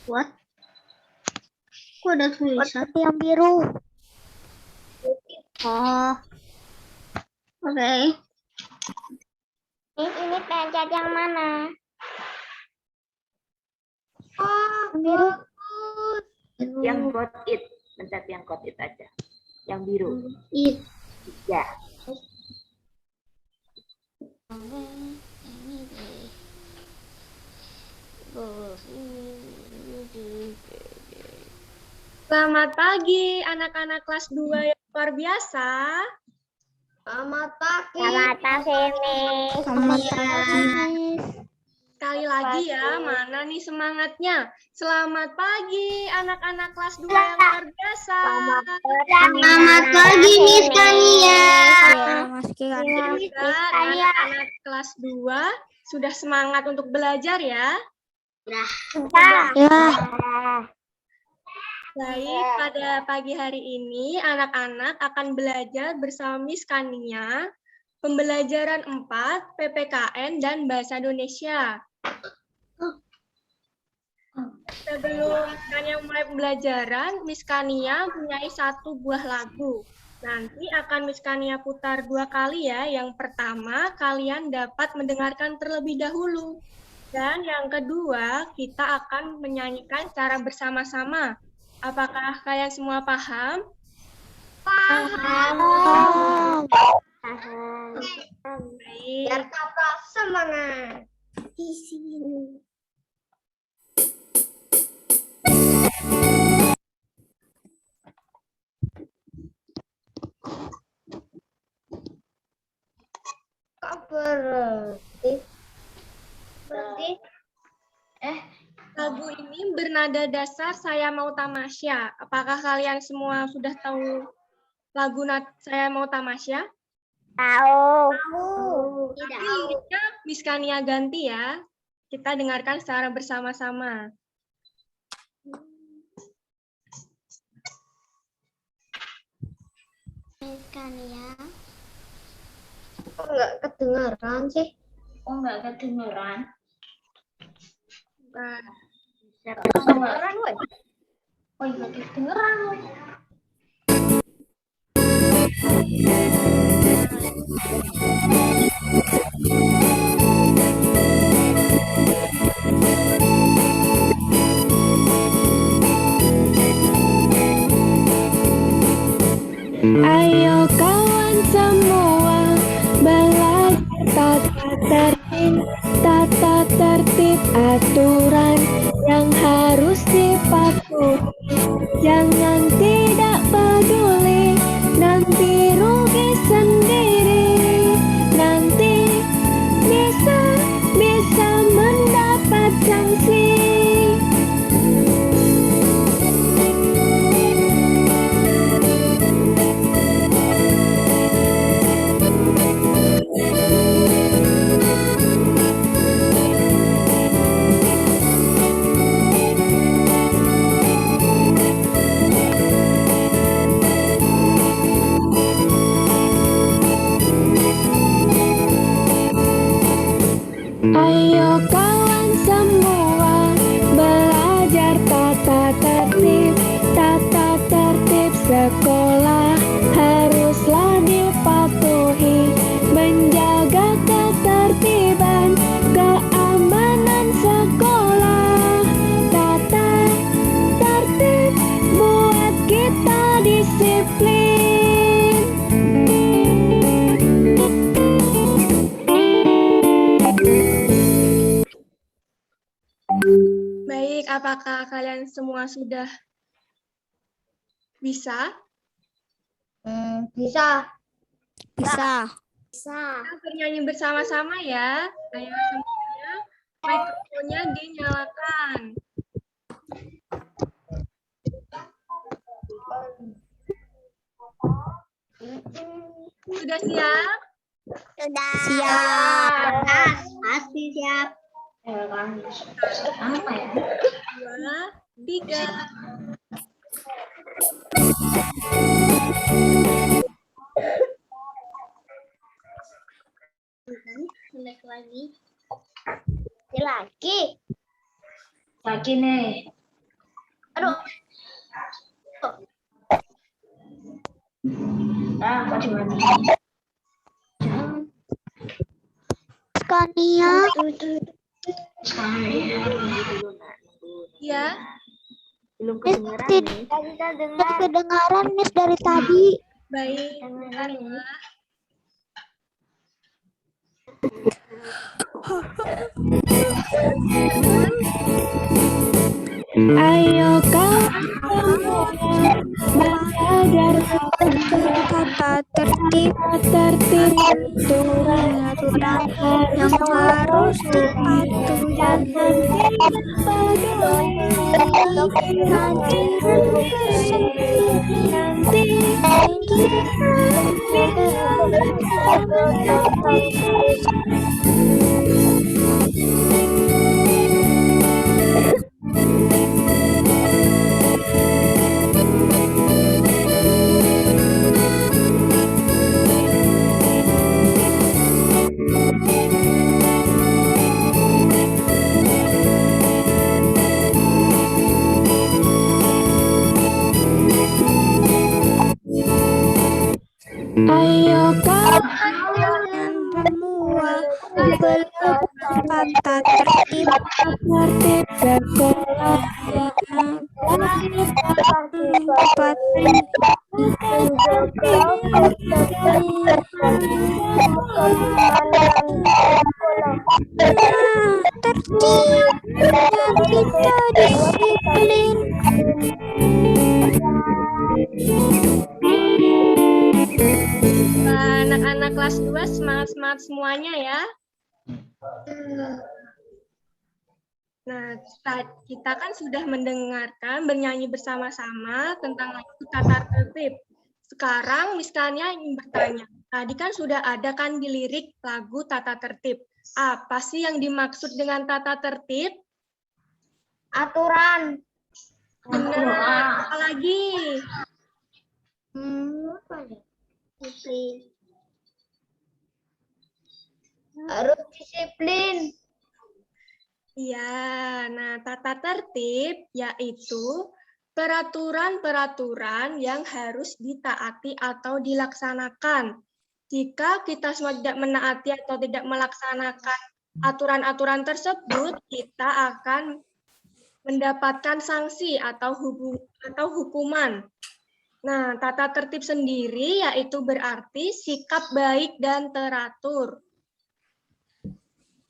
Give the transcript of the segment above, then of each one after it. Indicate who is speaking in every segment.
Speaker 1: What? Kok ada tulisan?
Speaker 2: Seperti yang biru.
Speaker 1: Oh, oke.
Speaker 2: Ini pencet yang mana?
Speaker 3: Oh,
Speaker 2: Biru.
Speaker 3: yang got it. Pencet yang got it aja. Yang biru.
Speaker 1: It.
Speaker 3: Ya.
Speaker 4: Selamat pagi anak-anak kelas 2 yang luar biasa.
Speaker 3: Selamat pagi.
Speaker 2: Selamat pagi, Miss.
Speaker 1: Selamat pagi.
Speaker 4: Sekali lagi ya, mana nih semangatnya? Selamat pagi anak-anak kelas 2 yang luar biasa.
Speaker 1: Selamat pagi, Miss Kania.
Speaker 4: Semoga anak-anak kelas 2 sudah semangat untuk belajar ya.
Speaker 2: Ya.
Speaker 4: Baik, pada pagi hari ini anak-anak akan belajar bersama Miss Kania pembelajaran 4 PPKN dan Bahasa Indonesia. Sebelum Kania mulai pembelajaran, Miss Kania mempunyai satu buah lagu. Nanti akan Miss Kania putar 2 kali ya. Yang pertama, kalian dapat mendengarkan terlebih dahulu. Dan yang kedua, kita akan menyanyikan secara bersama-sama. Apakah kalian semua paham?
Speaker 2: Paham.
Speaker 4: Baik.
Speaker 3: Biar kakak semangat.
Speaker 2: Di sini.
Speaker 3: Kok berhenti?
Speaker 4: Lagu ini bernada dasar Saya Mau Tamasya. Apakah kalian semua sudah tahu lagu Saya Mau Tamasya?
Speaker 2: Tahu.
Speaker 4: Tapi liriknya Miss Kania ganti ya. Kita dengarkan secara bersama-sama.
Speaker 2: Miss Kania.
Speaker 3: Kok nggak kedengaran sih?
Speaker 1: Oh, nggak kedengeran.
Speaker 4: Nah,
Speaker 3: Kedengaran, woi.
Speaker 1: Oh, nggak kedengeran.
Speaker 5: Ayo kawan semua belajar tata tertib aturan yang harus dipatuhi. Jangan tidak peduli, nanti rugi sendiri. Nanti bisa mendapat sanksi. Ayo kawan semua belajar tata tertib sekolah haruslah dipatuhi, menjaga ketertiban, keamanan sekolah. Tata tertib buat kita disiplin.
Speaker 4: baik, apakah kalian semua sudah bisa?
Speaker 3: Bisa.
Speaker 2: Bisa.
Speaker 4: Kita bernyanyi bersama-sama ya. Ayo semuanya, mikrofonnya dinyalakan. Sudah siap?
Speaker 2: Sudah. Siap.
Speaker 1: Pasti siap. Apa ya?
Speaker 4: 2, 3.
Speaker 1: Selek lagi.
Speaker 2: Lagi.
Speaker 1: Lagi nih. Aduh. Ah, kok dimana?
Speaker 2: Skania.
Speaker 4: Ya,
Speaker 3: Belum
Speaker 2: Miss,
Speaker 3: kedengeran
Speaker 2: tidak
Speaker 3: nih.
Speaker 2: kedengaran Miss dari tadi.
Speaker 4: baik. Bentar ya.
Speaker 5: Ayo kawan semua belajar
Speaker 2: Tata tertib
Speaker 5: tertib aturan
Speaker 2: aturan yang harus dipatuhi. Nanti
Speaker 5: Ayo kawan
Speaker 2: semua belajar tata tertib
Speaker 5: tertib bersekolah
Speaker 2: dapat tertib dan kita disiplin.
Speaker 4: Anak-anak kelas 2 semangat-semangat semuanya ya. Nah, kita kan sudah mendengarkan bernyanyi bersama-sama tentang lagu tata tertib. Sekarang Miss Kania ingin bertanya. Tadi kan sudah ada kan di lirik lagu tata tertib. Apa sih yang dimaksud dengan tata tertib?
Speaker 1: Aturan.
Speaker 4: Benar. Apalagi?
Speaker 1: Apa ya? Harus disiplin.
Speaker 4: Ya, nah tata tertib yaitu peraturan-peraturan yang harus ditaati atau dilaksanakan. Jika kita semua tidak menaati atau tidak melaksanakan aturan-aturan tersebut, kita akan mendapatkan sanksi atau hukuman. Nah, tata tertib sendiri yaitu berarti sikap baik dan teratur.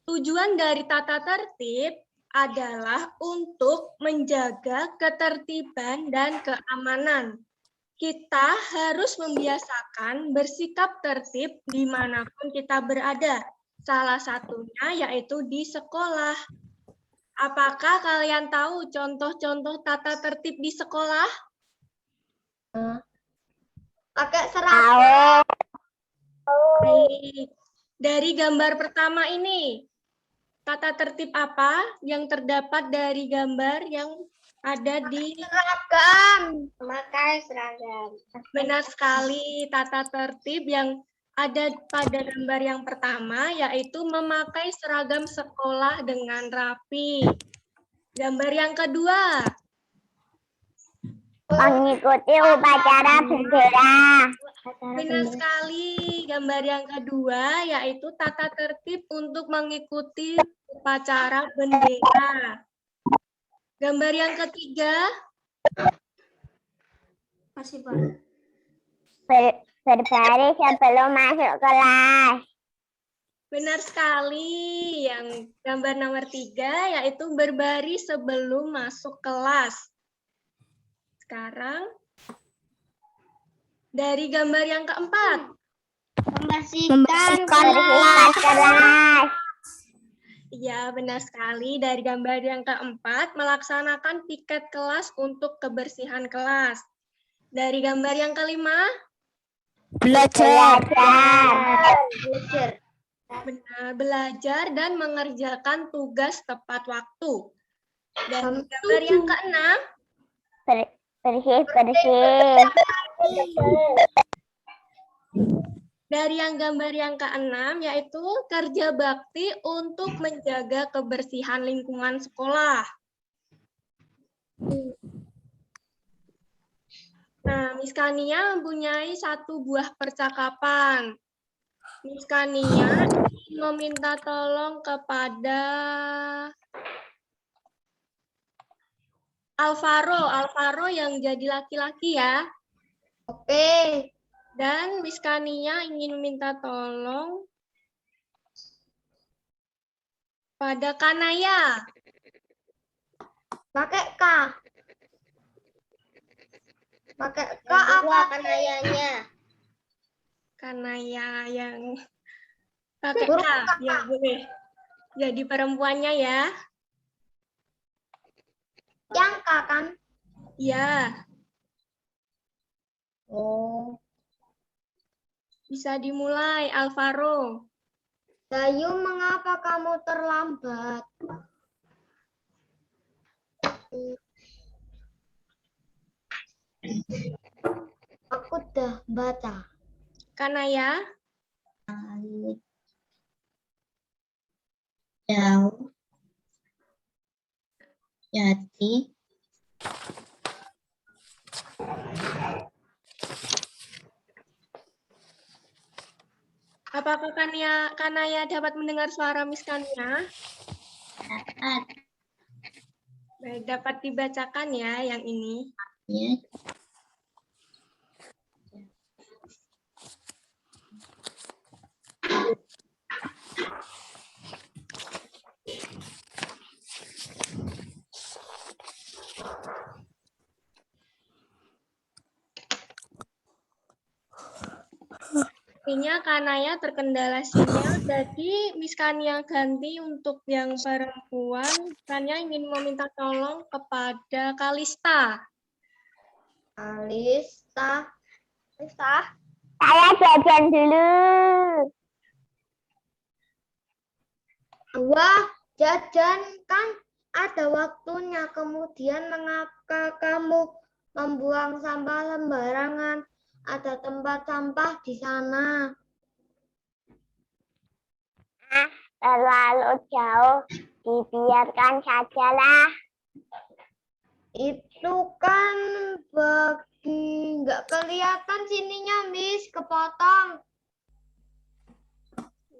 Speaker 4: Tujuan dari tata tertib adalah untuk menjaga ketertiban dan keamanan. Kita harus membiasakan bersikap tertib dimanapun kita berada. Salah satunya yaitu di sekolah. Apakah kalian tahu contoh-contoh tata tertib di sekolah?
Speaker 1: Pakai seragam.
Speaker 4: Baik. Dari gambar pertama ini, tata tertib apa yang terdapat dari gambar yang ada di...
Speaker 1: Seragam. Pakai seragam.
Speaker 4: Benar sekali, tata tertib yang ada pada gambar yang pertama yaitu memakai seragam sekolah dengan rapi. Gambar yang kedua.
Speaker 2: Mengikuti upacara bendera.
Speaker 4: Benar sekali, gambar yang kedua yaitu tata tertib untuk mengikuti upacara bendera. Gambar yang ketiga.
Speaker 1: Masih Pak.
Speaker 2: Berbaris sebelum masuk kelas.
Speaker 4: Benar sekali, yang gambar nomor 3 yaitu berbaris sebelum masuk kelas. Sekarang dari gambar yang keempat.
Speaker 2: Membersihkan kelas.
Speaker 4: Ya, benar sekali. Dari gambar yang keempat, melaksanakan piket kelas untuk kebersihan kelas. Dari gambar yang kelima,
Speaker 2: Belajar.
Speaker 4: benar, belajar dan mengerjakan tugas tepat waktu. Dan gambar yang keenam,
Speaker 2: Bersih.
Speaker 4: dari yang gambar yang keenam yaitu kerja bakti untuk menjaga kebersihan lingkungan sekolah. Nah, Miss Kania mempunyai satu buah percakapan. Miss Kania ingin meminta tolong kepada Alvaro. Alvaro yang jadi laki-laki ya.
Speaker 1: Oke.
Speaker 4: Dan Miss Kania ingin meminta tolong pada Kanaya.
Speaker 1: Pakai K. Pakai K apa kanayanya?
Speaker 4: Kanaya yang pakai
Speaker 1: Huruf
Speaker 4: K. Ya, boleh. Jadi perempuannya ya.
Speaker 1: Yang K kan?
Speaker 4: Ya,
Speaker 1: Oh.
Speaker 4: bisa dimulai Alvaro.
Speaker 1: Dayu, mengapa kamu terlambat? Aku udah baca.
Speaker 4: Kanaya.
Speaker 1: Jauh. Jadi.
Speaker 4: Apakah Kanaya dapat mendengar suara Miss Kania? Baik, dapat dibacakan ya yang ini.
Speaker 1: Ya.
Speaker 4: Artinya Kanaya terkendala sinyal, jadi Miss Kania ganti untuk yang perempuan. Kania ingin meminta tolong kepada Kalista.
Speaker 1: Kalista.
Speaker 2: Saya jajan dulu.
Speaker 1: Wah, jajan kan ada waktunya. Kemudian mengapa kamu membuang sampah sembarangan? Ada tempat sampah di sana.
Speaker 2: Terlalu jauh, dibiarkan sajalah.
Speaker 1: Itu kan nggak kelihatan sininya, Miss, kepotong.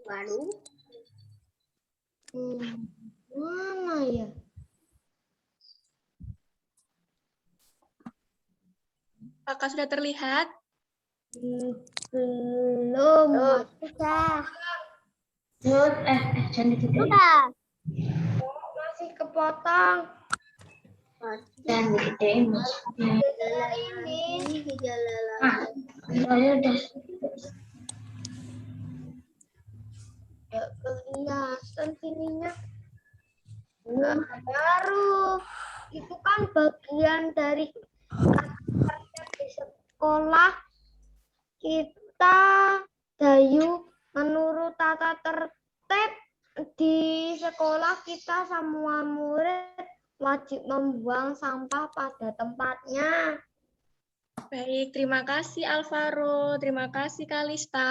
Speaker 1: Baru. Mana ya?
Speaker 4: Apakah sudah terlihat?
Speaker 1: Belum.
Speaker 2: Sudah.
Speaker 1: Jangan
Speaker 2: Sudah.
Speaker 1: masih kepotong. Dan gedein maksudnya. Ini gejala saya udah nggak kelihatan sininya. Nah, baru itu kan bagian dari di sekolah kita, Dayu, menurut tata tertib di sekolah kita semua murid wajib membuang sampah pada tempatnya.
Speaker 4: Baik, terima kasih Alvaro, terima kasih Kalista.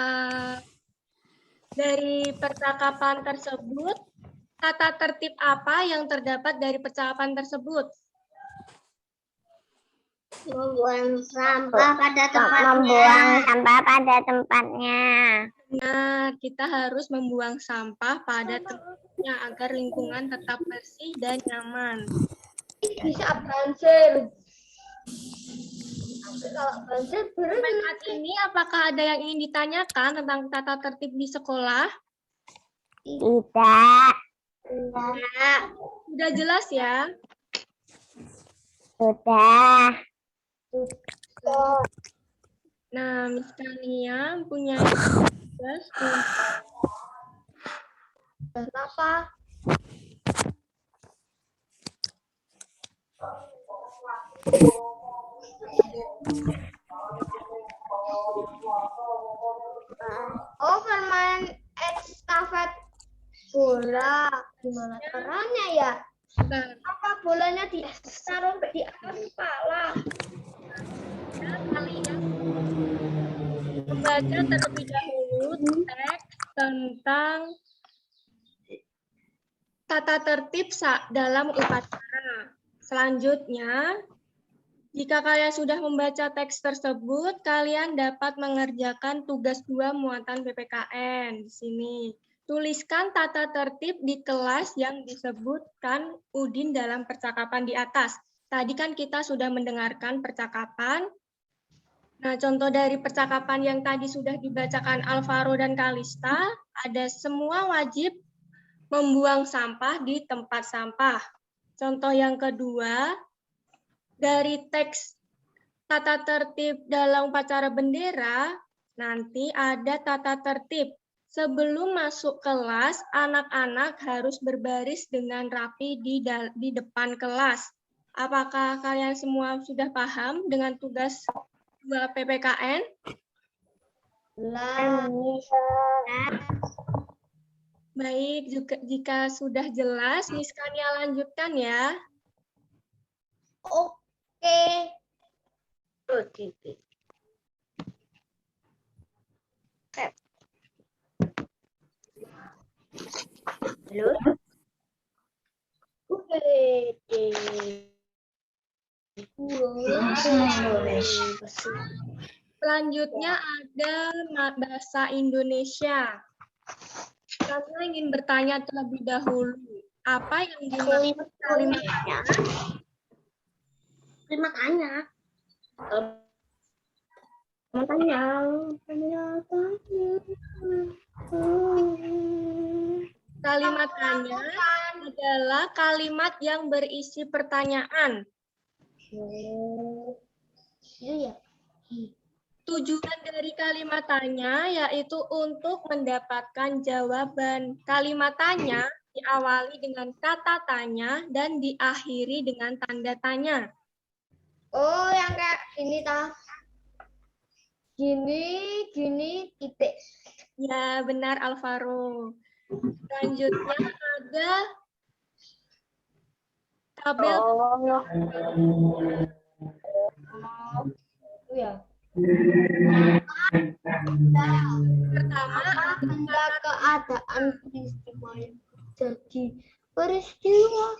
Speaker 4: Dari percakapan tersebut, tata tertib apa yang terdapat dari percakapan tersebut?
Speaker 1: Membuang sampah pada tempatnya.
Speaker 2: Membuang sampah pada tempatnya.
Speaker 4: Nah, kita harus membuang sampah pada tempatnya agar lingkungan tetap bersih dan nyaman.
Speaker 1: Bisa banjir. Kalau banjir
Speaker 4: Sampai saat ini, apakah ada yang ingin ditanyakan tentang tata tertib di sekolah?
Speaker 2: Tidak.
Speaker 4: Sudah jelas ya?
Speaker 2: Sudah.
Speaker 4: Nah, Miss Kania punya tugas
Speaker 1: apa? Oh, permain estafet bola. Gimana caranya ya?
Speaker 4: Nah,
Speaker 1: Apa bolanya ditaruh di atas kepala?
Speaker 4: kalian membaca terlebih dahulu teks tentang tata tertib dalam upacara. Selanjutnya, Jika kalian sudah membaca teks tersebut, kalian dapat mengerjakan tugas 2 muatan PPKN di sini. Tuliskan tata tertib di kelas yang disebutkan Udin dalam percakapan di atas. Tadi kan kita sudah mendengarkan percakapan. Nah, contoh dari percakapan yang tadi sudah dibacakan Alvaro dan Kalista, ada semua wajib membuang sampah di tempat sampah. Contoh yang kedua, dari teks tata tertib dalam upacara bendera, nanti ada tata tertib. Sebelum masuk kelas, anak-anak harus berbaris dengan rapi di depan kelas. Apakah kalian semua sudah paham dengan tugas 2 PPKN? Baik, jika sudah jelas, Miss Kania lanjutkan ya.
Speaker 1: Oke.
Speaker 2: Halo.
Speaker 4: Selanjutnya ada bahasa Indonesia. Kami ingin bertanya terlebih dahulu, apa yang dimaksud kalimatnya? Kalimat tanya adalah kalimat yang berisi pertanyaan. Tujuan dari kalimat tanya yaitu untuk mendapatkan jawaban. Kalimat tanya diawali dengan kata tanya dan diakhiri dengan tanda tanya.
Speaker 1: Oh, yang kayak gini tah. Gini, titik.
Speaker 4: Ya, benar Alvaro. Selanjutnya ada tabel
Speaker 1: Ya.
Speaker 4: pertama.
Speaker 1: Tanda keadaan peristiwa yang terjadi. Peristiwa.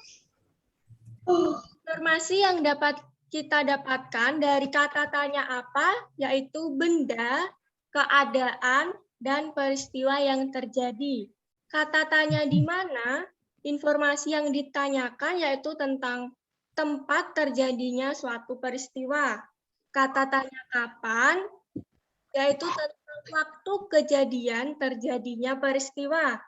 Speaker 4: Informasi yang dapat kita dapatkan dari kata tanya apa, yaitu benda, keadaan, dan peristiwa yang terjadi. Kata tanya di mana, informasi yang ditanyakan yaitu tentang tempat terjadinya suatu peristiwa. Kata tanya kapan, yaitu tentang waktu kejadian terjadinya peristiwa.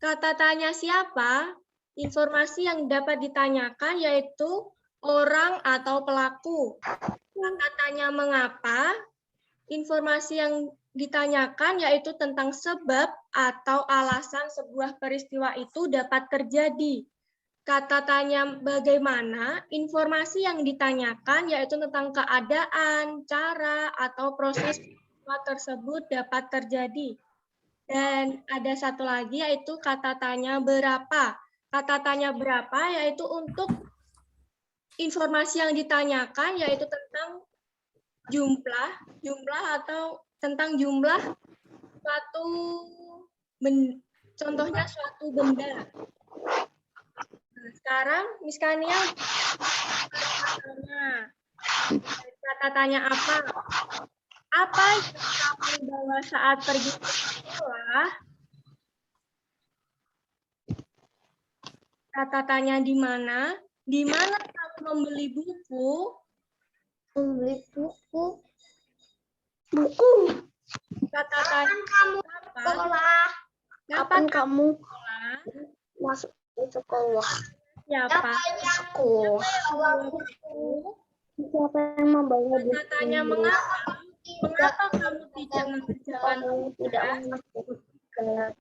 Speaker 4: Kata tanya siapa, informasi yang dapat ditanyakan yaitu orang atau pelaku. Kata tanya mengapa, informasi yang ditanyakan yaitu tentang sebab atau alasan sebuah peristiwa itu dapat terjadi. Kata tanya bagaimana, informasi yang ditanyakan yaitu tentang keadaan, cara, atau proses peristiwa tersebut dapat terjadi. Dan ada satu lagi yaitu kata tanya berapa. Kata tanya berapa yaitu untuk informasi yang ditanyakan yaitu tentang jumlah atau tentang jumlah suatu contohnya suatu benda. Nah, sekarang Miss Kania kata tanya apa? Apa yang kamu bawa saat pergi ke sekolah? Kata tanya di mana? Di mana kamu membeli buku?
Speaker 1: Membeli buku.
Speaker 4: Kata tanya
Speaker 1: Kamu
Speaker 4: apa?
Speaker 1: sekolah.
Speaker 4: Kapan
Speaker 2: kamu
Speaker 4: sekolah?
Speaker 2: masuk sekolah?
Speaker 4: Siapa?
Speaker 1: Sekolah.
Speaker 2: Siapa yang membawa buku?
Speaker 4: Kata tanya mengapa? Mengapa kamu tidak mengerjakan
Speaker 2: Tidak
Speaker 4: tugas?
Speaker 2: masuk kelas.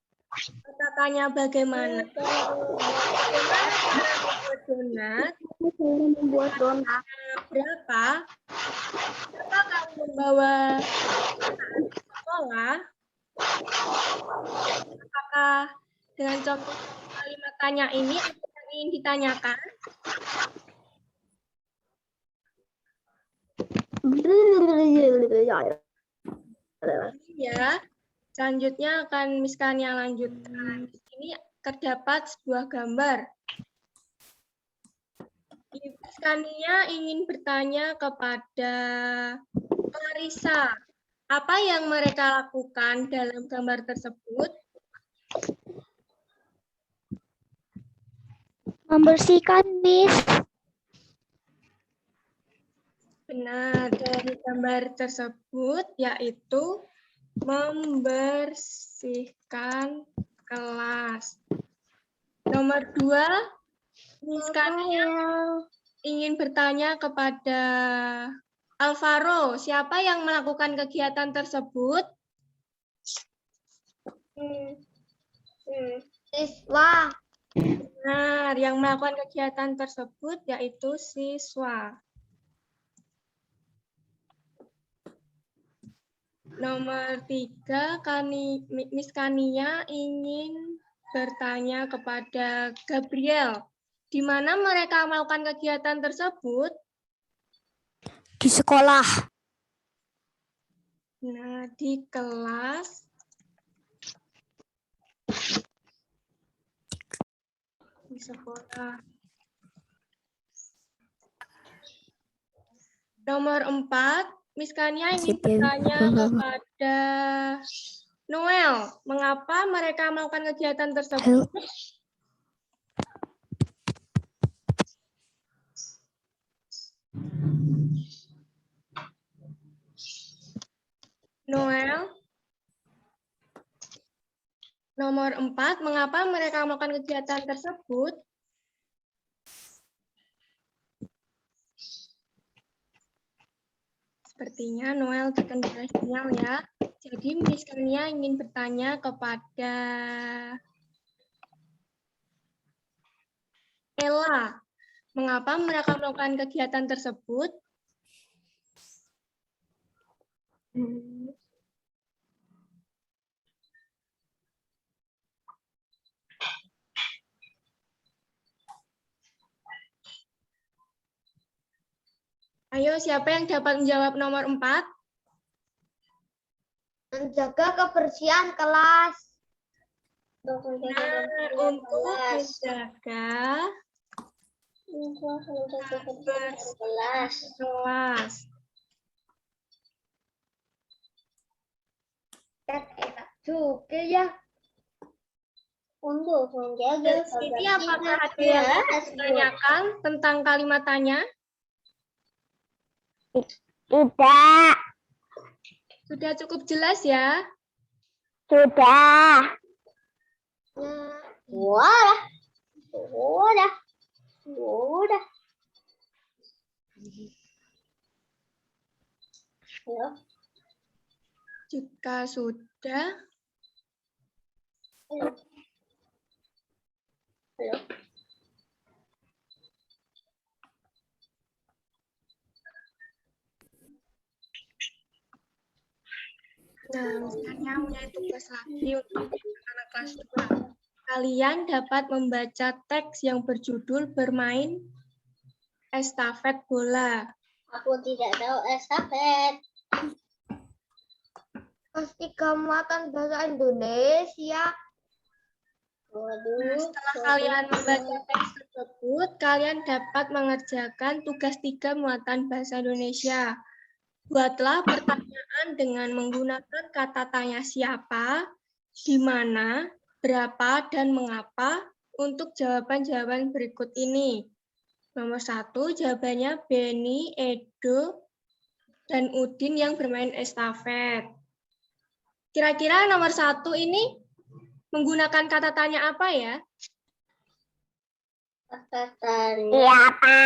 Speaker 4: Kata tanya bagaimana? Bagaimana cara membuat donat?
Speaker 2: Saya membuat donat.
Speaker 4: Berapa? Kenapa kamu membawa sekolah? Apakah dengan contoh kalimat tanya ini apa yang ingin ditanyakan? Ya, selanjutnya akan Miss Kania lanjutkan. Di sini terdapat sebuah gambar. Di Kania ingin bertanya kepada Clarissa. Apa yang mereka lakukan dalam gambar tersebut?
Speaker 2: Membersihkan, Miss.
Speaker 4: Benar, dari gambar tersebut yaitu membersihkan kelas. Nomor 2, Miss Kania ingin bertanya kepada Alvaro, siapa yang melakukan kegiatan tersebut?
Speaker 2: Siswa.
Speaker 4: Benar, yang melakukan kegiatan tersebut yaitu siswa. Nomor 3, Miss Kania ingin bertanya kepada Gabriel, di mana mereka melakukan kegiatan tersebut?
Speaker 2: Di sekolah.
Speaker 4: Nah, di kelas. Di sekolah. Nomor 4, Miss Kania ingin bertanya kepada Noel, mengapa mereka melakukan kegiatan tersebut? Noel. Nomor 4, mengapa mereka melakukan kegiatan tersebut? Sepertinya Noel terkendala sinyal ya. Jadi Miss Kania ingin bertanya kepada Ella, mengapa mereka melakukan kegiatan tersebut? Ayo, siapa yang dapat menjawab nomor 4?
Speaker 2: Menjaga kebersihan kelas.
Speaker 4: Untuk menjaga kelas.
Speaker 2: Enak juga ya. Untuk menjaga
Speaker 4: Ini apakah ada yang ditanyakan tentang kalimatannya?
Speaker 2: Tidak.
Speaker 4: Sudah cukup jelas ya?
Speaker 2: Sudah. Sudah. Sudah. Sudah. Halo.
Speaker 4: Jika sudah,
Speaker 2: Halo. Halo.
Speaker 4: nah, misalnya punya tugas lagi untuk anak kelas 2. Kalian dapat membaca teks yang berjudul bermain estafet bola.
Speaker 2: Aku tidak tahu estafet. Pasti kamu akan bahasa Indonesia.
Speaker 4: Nah, setelah kalian membaca teks tersebut, kalian dapat mengerjakan tugas 3 muatan bahasa Indonesia. Buatlah pertanyaan dengan menggunakan kata tanya siapa, di mana, berapa, dan mengapa untuk jawaban-jawaban berikut ini. Nomor 1, jawabannya Beni, Edo, dan Udin yang bermain estafet. Kira-kira nomor 1 ini menggunakan kata tanya apa ya?
Speaker 2: Kata tanya apa?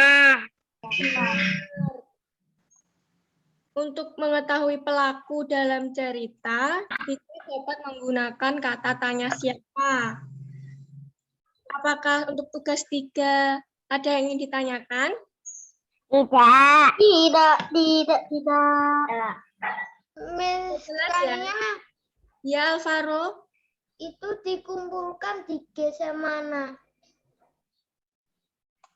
Speaker 4: Untuk mengetahui pelaku dalam cerita, kita dapat menggunakan kata tanya siapa. Apakah untuk tugas 3 ada yang ingin ditanyakan?
Speaker 2: Tidak. Tidak.
Speaker 4: Misalnya, ya Alvaro,
Speaker 2: itu dikumpulkan di GC mana?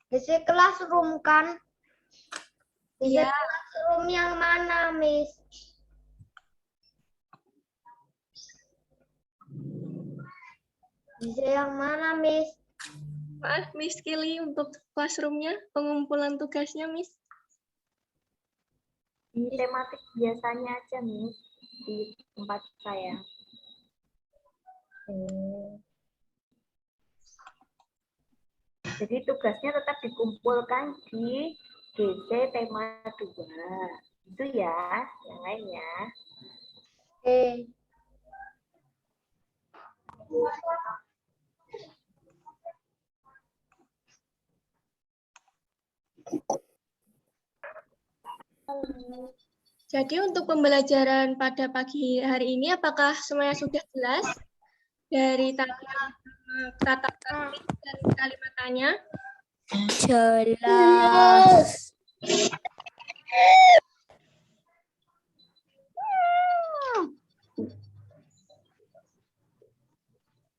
Speaker 2: GC Classroom kan? GC
Speaker 4: ya,
Speaker 2: Classroom yang mana, Miss? GC yang mana, Miss?
Speaker 4: Maaf, Miss Kili, untuk classroom-nya, pengumpulan tugasnya, Miss.
Speaker 3: Di tematik biasanya aja, Miss, di tempat saya. Jadi tugasnya tetap dikumpulkan di GC tema 2. Itu ya, yang lainnya.
Speaker 4: Jadi untuk pembelajaran pada pagi hari ini, apakah semuanya sudah jelas dari tata tertib dan kalimat tanya?
Speaker 2: Jelas.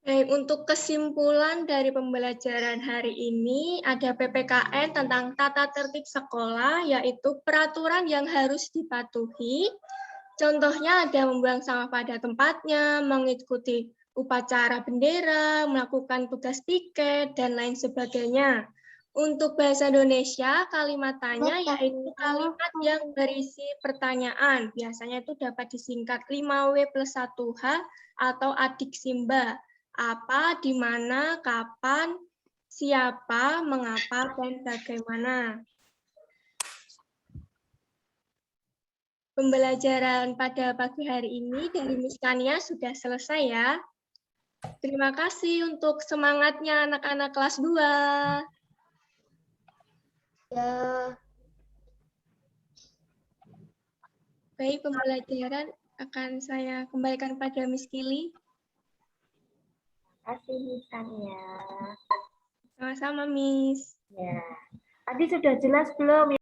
Speaker 4: Baik, untuk kesimpulan dari pembelajaran hari ini ada PPKN tentang tata tertib sekolah, yaitu peraturan yang harus dipatuhi. Contohnya ada membuang sampah pada tempatnya, mengikuti upacara bendera, melakukan tugas piket, dan lain sebagainya. Untuk bahasa Indonesia, kalimatannya yaitu kalimat yang berisi pertanyaan. Biasanya itu dapat disingkat 5W plus 1H atau adik Simba. Apa, di mana, kapan, siapa, mengapa, dan bagaimana. Pembelajaran pada pagi hari ini dari Miss Kania sudah selesai ya. Terima kasih untuk semangatnya anak-anak kelas 2.
Speaker 2: Ya.
Speaker 4: Baik, pembelajaran akan saya kembalikan pada Miss Kili.
Speaker 3: Terima kasih, Miss Tania.
Speaker 4: Sama-sama, Miss.
Speaker 3: Ya. Tadi sudah jelas belum?